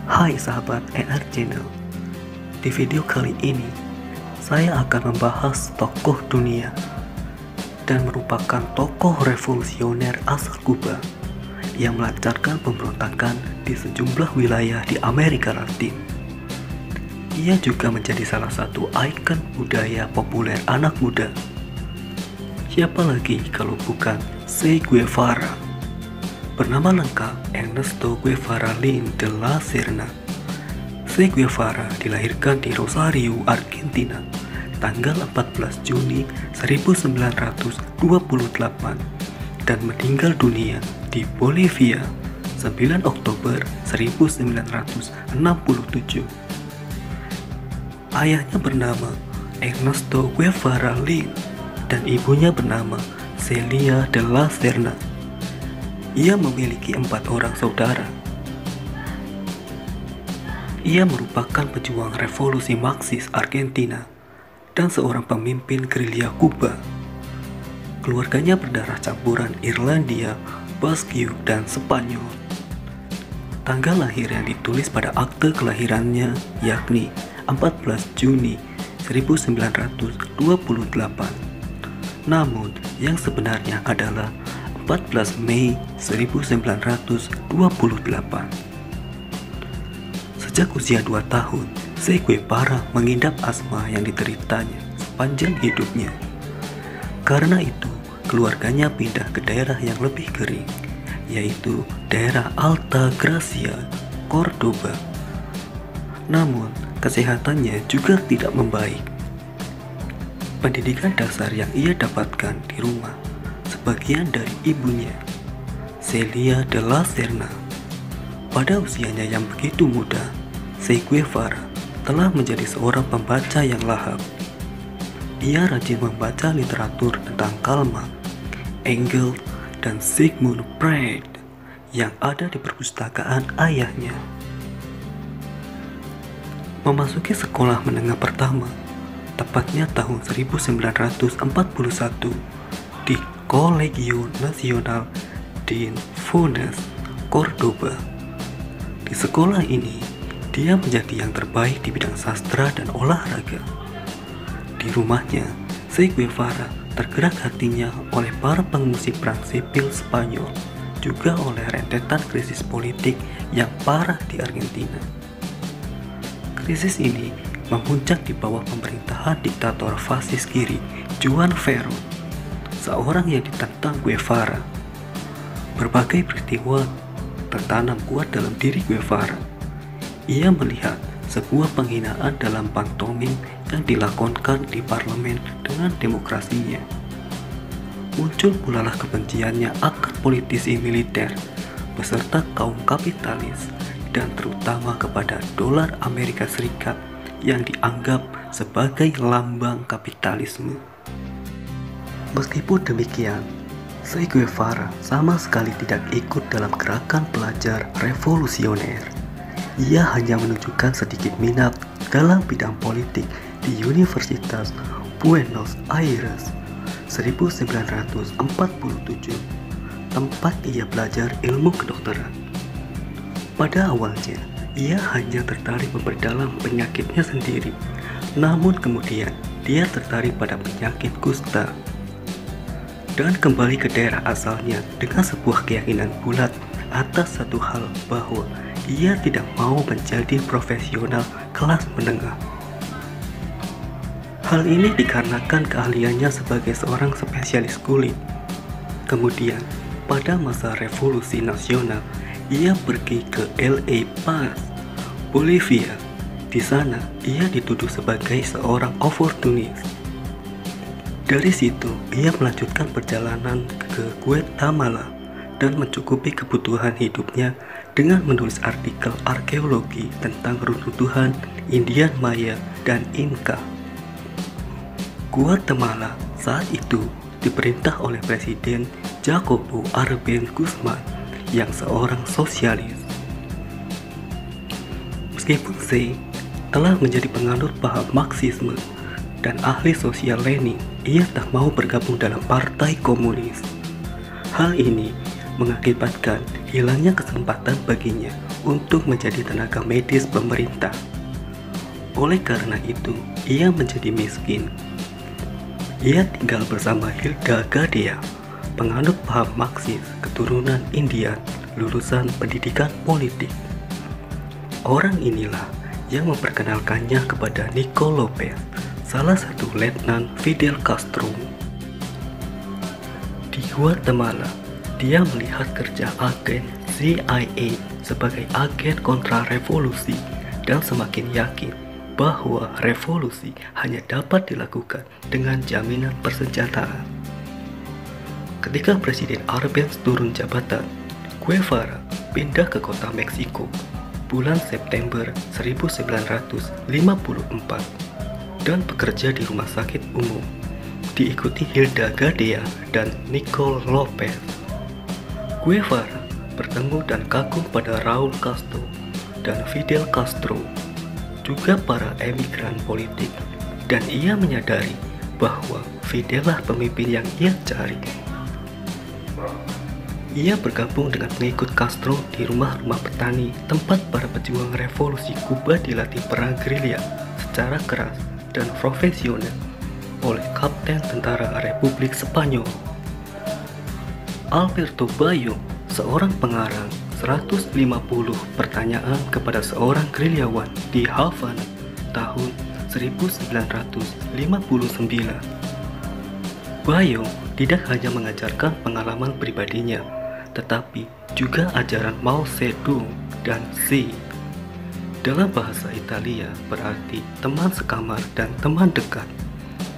Hai sahabat NR Channel. Di video kali ini, saya akan membahas tokoh dunia dan merupakan tokoh revolusioner asal Kuba yang melancarkan pemberontakan di sejumlah wilayah di Amerika Latin. Ia juga menjadi salah satu ikon budaya populer anak muda. Siapa lagi kalau bukan Che Guevara? Bernama lengkap Ernesto Guevara Lin de la Serna. Che Guevara dilahirkan di Rosario, Argentina, tanggal 14 Juni 1928 dan meninggal dunia di Bolivia 9 Oktober 1967. Ayahnya bernama Ernesto Guevara Lin dan ibunya bernama Celia de la Serna. Ia memiliki 4 orang saudara. Ia merupakan pejuang revolusi Marxis Argentina dan seorang pemimpin gerilya Kuba. Keluarganya berdarah campuran Irlandia, Basque, dan Spanyol. Tanggal lahir yang ditulis pada akte kelahirannya yakni 14 Juni 1928. Namun, yang sebenarnya adalah 14 Mei 1928. Sejak usia 2 tahun, Che Guevara mengidap asma yang dideritanya sepanjang hidupnya. Karena itu, keluarganya pindah ke daerah yang lebih kering, yaitu daerah Alta Gracia, Cordoba. Namun, kesehatannya juga tidak membaik. Pendidikan dasar yang ia dapatkan di rumah sebagian dari ibunya, Celia de la Serna. Pada usianya yang begitu muda, Che Guevara telah menjadi seorang pembaca yang lahap. Ia rajin membaca literatur tentang Karl Marx, Engels, dan Sigmund Freud yang ada di perpustakaan ayahnya. Memasuki sekolah menengah pertama, tepatnya tahun 1941, di Colegio Nacional de Funes, Cordoba. Di sekolah ini, dia menjadi yang terbaik di bidang sastra dan olahraga. Di rumahnya, Che Guevara tergerak hatinya oleh para pengungsi perang sipil Spanyol, juga oleh rentetan krisis politik yang parah di Argentina. Krisis ini memuncak di bawah pemerintahan diktator fasis kiri Juan Perón, seorang yang ditentang Guevara. Berbagai peristiwa tertanam kuat dalam diri Guevara. Ia melihat sebuah penghinaan dalam pantomim yang dilakonkan di parlemen dengan demokrasinya. Muncul pulalah kebenciannya akan politisi militer beserta kaum kapitalis dan terutama kepada dolar Amerika Serikat yang dianggap sebagai lambang kapitalisme. Meskipun demikian, Che Guevara sama sekali tidak ikut dalam gerakan pelajar revolusioner. Ia hanya menunjukkan sedikit minat dalam bidang politik di Universitas Buenos Aires 1947, tempat ia belajar ilmu kedokteran. Pada awalnya, ia hanya tertarik memperdalam penyakitnya sendiri, namun kemudian dia tertarik pada penyakit kusta dan kembali ke daerah asalnya dengan sebuah keyakinan bulat atas satu hal, bahwa ia tidak mau menjadi profesional kelas menengah. Hal ini dikarenakan keahliannya sebagai seorang spesialis kulit. Kemudian, pada masa revolusi nasional, ia pergi ke La Paz, Bolivia. Di sana, ia dituduh sebagai seorang oportunis. Dari situ, ia melanjutkan perjalanan ke Guatemala dan mencukupi kebutuhan hidupnya dengan menulis artikel arkeologi tentang runtuhan Indian Maya dan Inca. Guatemala saat itu diperintah oleh Presiden Jacobo Arbenz Guzman yang seorang sosialis. Meskipun Che telah menjadi penganut paham Marxisme dan ahli sosial Lenin, ia tak mau bergabung dalam partai komunis. Hal ini mengakibatkan hilangnya kesempatan baginya untuk menjadi tenaga medis pemerintah. Oleh karena itu, ia menjadi miskin. Ia tinggal bersama Hilda Gadea, penganut paham Marxis keturunan India, lulusan pendidikan politik. Orang inilah yang memperkenalkannya kepada Nico Lopez, salah satu letnan Fidel Castro. Di Guatemala, dia melihat kerja agen CIA sebagai agen kontrarevolusi dan semakin yakin bahwa revolusi hanya dapat dilakukan dengan jaminan persenjataan. Ketika Presiden Arbenz turun jabatan, Guevara pindah ke kota Meksiko bulan September 1954 dan bekerja di rumah sakit umum, diikuti Hilda Gadea dan Nico Lopez. Guevara bertemu dan kagum pada Raúl Castro dan Fidel Castro, juga para emigran politik, dan ia menyadari bahwa Fidelah pemimpin yang ia cari. Ia bergabung dengan pengikut Castro di rumah-rumah petani, tempat para pejuang revolusi Kuba dilatih perang gerilya secara keras dan profesional oleh Kapten Tentara Republik Spanyol. Alberto Bayo, seorang pengarang 150 pertanyaan kepada seorang gerilyawan di Havana tahun 1959. Bayo tidak hanya mengajarkan pengalaman pribadinya, tetapi juga ajaran Mao Zedong dan Xi. Dalam bahasa Italia berarti teman sekamar dan teman dekat,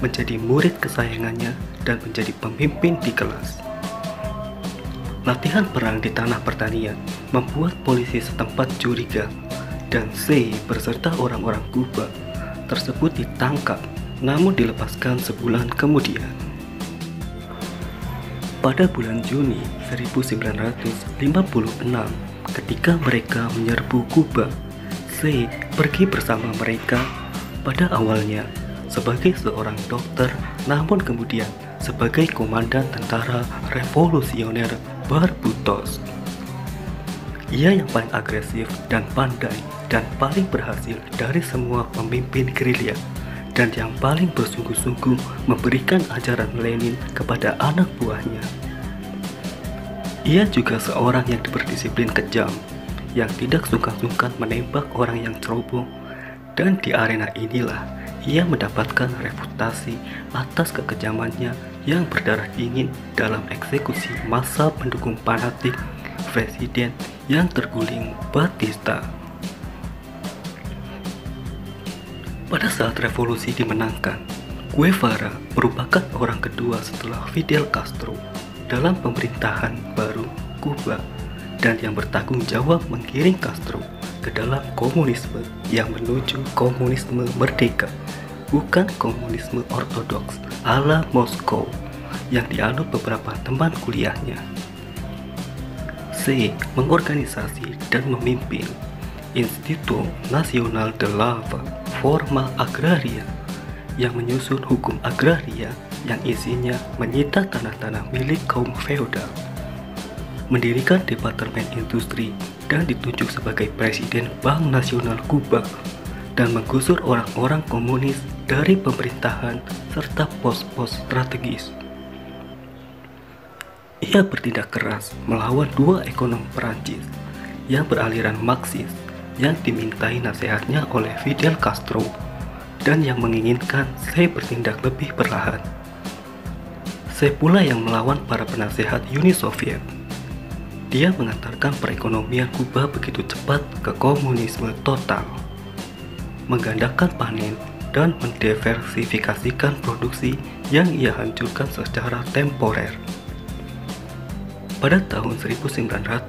menjadi murid kesayangannya dan menjadi pemimpin di kelas. Latihan perang di tanah pertanian membuat polisi setempat curiga, dan Xi beserta orang-orang Kuba tersebut ditangkap namun dilepaskan sebulan kemudian. Pada bulan Juni 1956, ketika mereka menyerbu Kuba, Xi pergi bersama mereka, pada awalnya sebagai seorang dokter, namun kemudian sebagai komandan tentara revolusioner Barbutos. Ia yang paling agresif dan pandai dan paling berhasil dari semua pemimpin gerilya, dan yang paling bersungguh-sungguh memberikan ajaran Lenin kepada anak buahnya. Ia juga seorang yang berdisiplin kejam, yang tidak sungkan-sungkan menembak orang yang ceroboh, dan di arena inilah ia mendapatkan reputasi atas kekejamannya yang berdarah dingin dalam eksekusi massa pendukung fanatik presiden yang terguling Batista. Pada saat revolusi dimenangkan, Guevara merupakan orang kedua setelah Fidel Castro dalam pemerintahan baru Kuba, dan yang bertanggung jawab menggiring Castro ke dalam komunisme yang menuju komunisme merdeka, bukan komunisme ortodoks ala Moskow yang dianut beberapa teman kuliahnya. Xi mengorganisasi dan memimpin Instituto Nacional de la Reforma Agraria yang menyusun hukum agraria yang isinya menyita tanah-tanah milik kaum feodal, mendirikan Departemen Industri dan ditunjuk sebagai Presiden Bank Nasional Kuba, dan menggusur orang-orang komunis dari pemerintahan serta pos-pos strategis. Ia bertindak keras melawan dua ekonom Perancis yang beraliran Marxis yang dimintai nasihatnya oleh Fidel Castro, dan yang menginginkan Xi bertindak lebih perlahan. Xi pula yang melawan para penasehat Uni Soviet. Dia mengantarkan perekonomian Kuba begitu cepat ke komunisme total, menggandakan panen dan mendiversifikasikan produksi yang ia hancurkan secara temporer. Pada tahun 1959,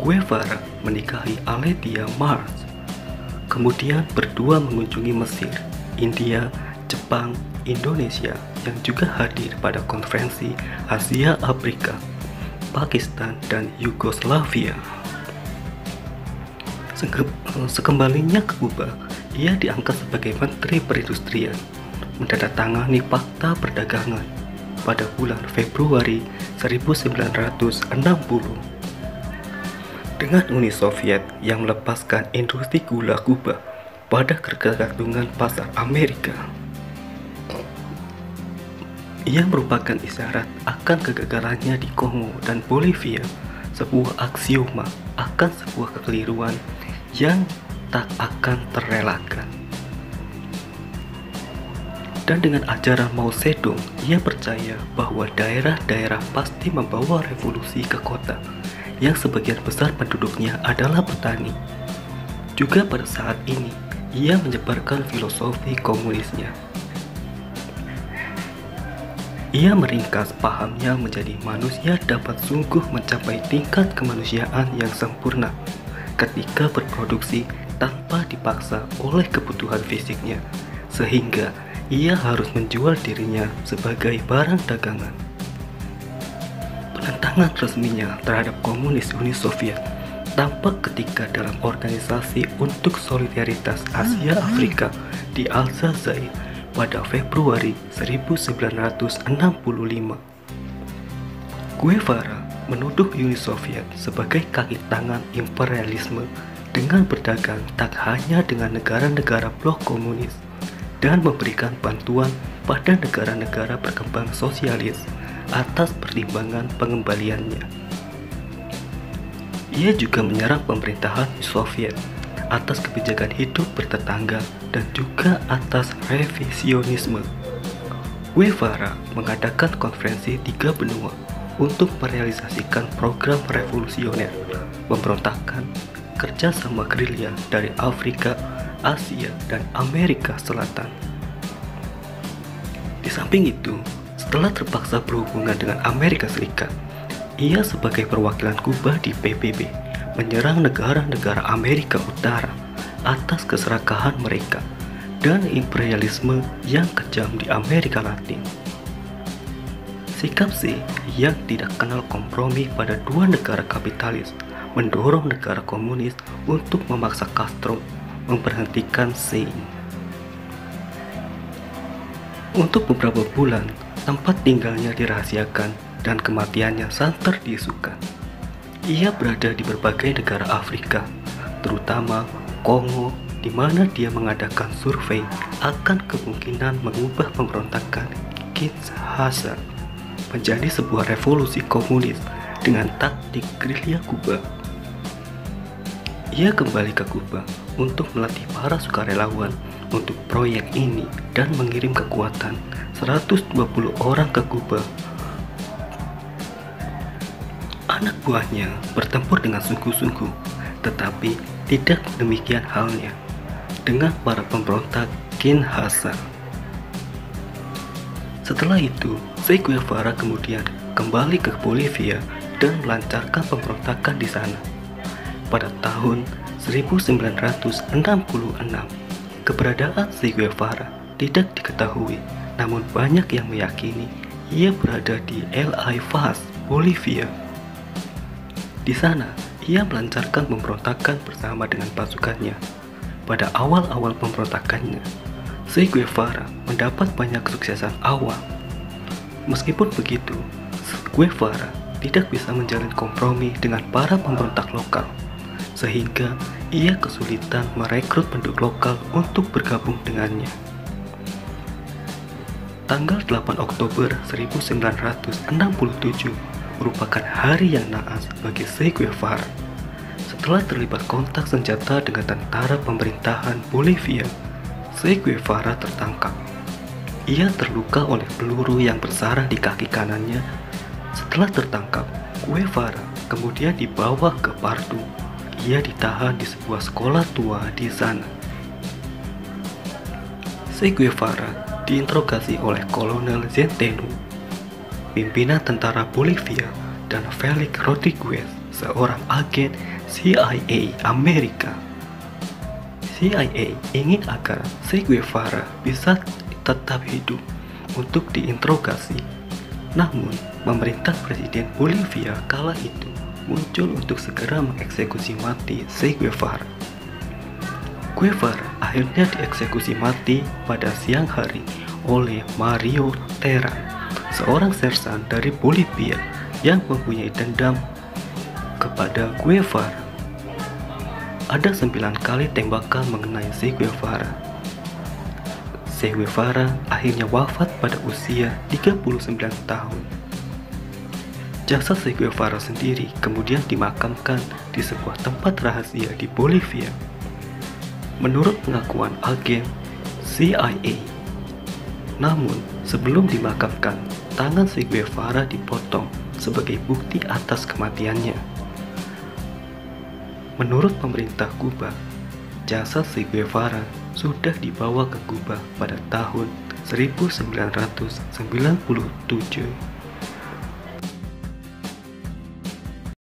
Guevara menikahi Aledia Mars. Kemudian berdua mengunjungi Mesir, India, Jepang, Indonesia yang juga hadir pada konferensi Asia Afrika, Pakistan, dan Yugoslavia. Sekembalinya ke Kuba, ia diangkat sebagai Menteri Perindustrian, menandatangani Fakta Perdagangan, pada bulan Februari 1960. Dengan Uni Soviet yang melepaskan industri gula Kuba pada ketergantungan pasar Amerika, ia merupakan isyarat akan kegagalannya di Kongo dan Bolivia, sebuah aksioma akan sebuah kekeliruan yang tak akan terelakkan. Dan dengan ajaran Mao Zedong, ia percaya bahwa daerah-daerah pasti membawa revolusi ke kota, yang sebagian besar penduduknya adalah petani. Juga pada saat ini, ia menyebarkan filosofi komunisnya. Ia meringkas pahamnya menjadi manusia dapat sungguh mencapai tingkat kemanusiaan yang sempurna ketika berproduksi tanpa dipaksa oleh kebutuhan fisiknya, sehingga ia harus menjual dirinya sebagai barang dagangan. Penentangan resminya terhadap komunis Uni Soviet tampak ketika dalam Organisasi untuk Solidaritas Asia Afrika di Aljazair pada Februari 1965. Guevara menuduh Uni Soviet sebagai kaki tangan imperialisme dengan berdagang tak hanya dengan negara-negara blok komunis dan memberikan bantuan pada negara-negara berkembang sosialis atas pertimbangan pengembaliannya. Ia juga menyerang pemerintahan Soviet atas kebijakan hidup bertetangga dan juga atas revisionisme. Guevara mengadakan konferensi tiga benua untuk merealisasikan program revolusioner, pemberontakan, kerjasama gerilya dari Afrika, Asia, dan Amerika Selatan. Di samping itu, setelah terpaksa berhubungan dengan Amerika Serikat, ia sebagai perwakilan Kuba di PBB menyerang negara-negara Amerika Utara atas keserakahan mereka dan imperialisme yang kejam di Amerika Latin. Sikap C yang tidak kenal kompromi pada dua negara kapitalis mendorong negara komunis untuk memaksa Castro memberhentikan Sein. Untuk beberapa bulan, tempat tinggalnya dirahasiakan dan kematiannya santer diisukan. Ia berada di berbagai negara Afrika, terutama Kongo, di mana dia mengadakan survei akan kemungkinan mengubah pemberontakan Kinshasa menjadi sebuah revolusi komunis dengan taktik gerilya Kuba. Ia kembali ke Kuba untuk melatih para sukarelawan untuk proyek ini dan mengirim kekuatan 120 orang ke Kuba. Anak buahnya bertempur dengan sungguh-sungguh, tetapi tidak demikian halnya dengan para pemberontak Kinshasa. Setelah itu, Che Guevara kemudian kembali ke Bolivia dan melancarkan pemberontakan di sana. Pada tahun 1966, keberadaan Che Guevara tidak diketahui, namun banyak yang meyakini ia berada di La Paz, Bolivia. Di sana, ia melancarkan pemberontakan bersama dengan pasukannya. Pada awal-awal pemberontakannya, Che Guevara mendapat banyak kesuksesan awal. Meskipun begitu, Guevara tidak bisa menjalin kompromi dengan para pemberontak lokal, sehingga ia kesulitan merekrut penduduk lokal untuk bergabung dengannya. Tanggal 8 Oktober 1967 merupakan hari yang naas bagi Che Guevara. Setelah terlibat kontak senjata dengan tentara pemerintahan Bolivia, Che Guevara tertangkap. Ia terluka oleh peluru yang bersarang di kaki kanannya. Setelah tertangkap, Guevara kemudian dibawa ke Pardu. Ia ditahan di sebuah sekolah tua di sana. Che Guevara diinterogasi oleh Kolonel Zenteno, pimpinan tentara Bolivia, dan Felix Rodriguez, seorang agen CIA Amerika. CIA ingin agar Che Guevara bisa tetap hidup untuk diinterogasi. Namun, pemerintah Presiden Bolivia kala itu muncul untuk segera mengeksekusi mati Che Guevara. Guevara akhirnya dieksekusi mati pada siang hari oleh Mario Terán, seorang sersan dari Bolivia yang mempunyai dendam kepada Guevara. Ada 9 kali tembakan mengenai Che Guevara. Che Guevara akhirnya wafat pada usia 39 tahun. Jasad Che Guevara sendiri kemudian dimakamkan di sebuah tempat rahasia di Bolivia. Menurut pengakuan agen CIA, namun sebelum dimakamkan, tangan Che Guevara dipotong sebagai bukti atas kematiannya. Menurut pemerintah Kuba, jasad Che Guevara sudah dibawa ke Kuba pada tahun 1997.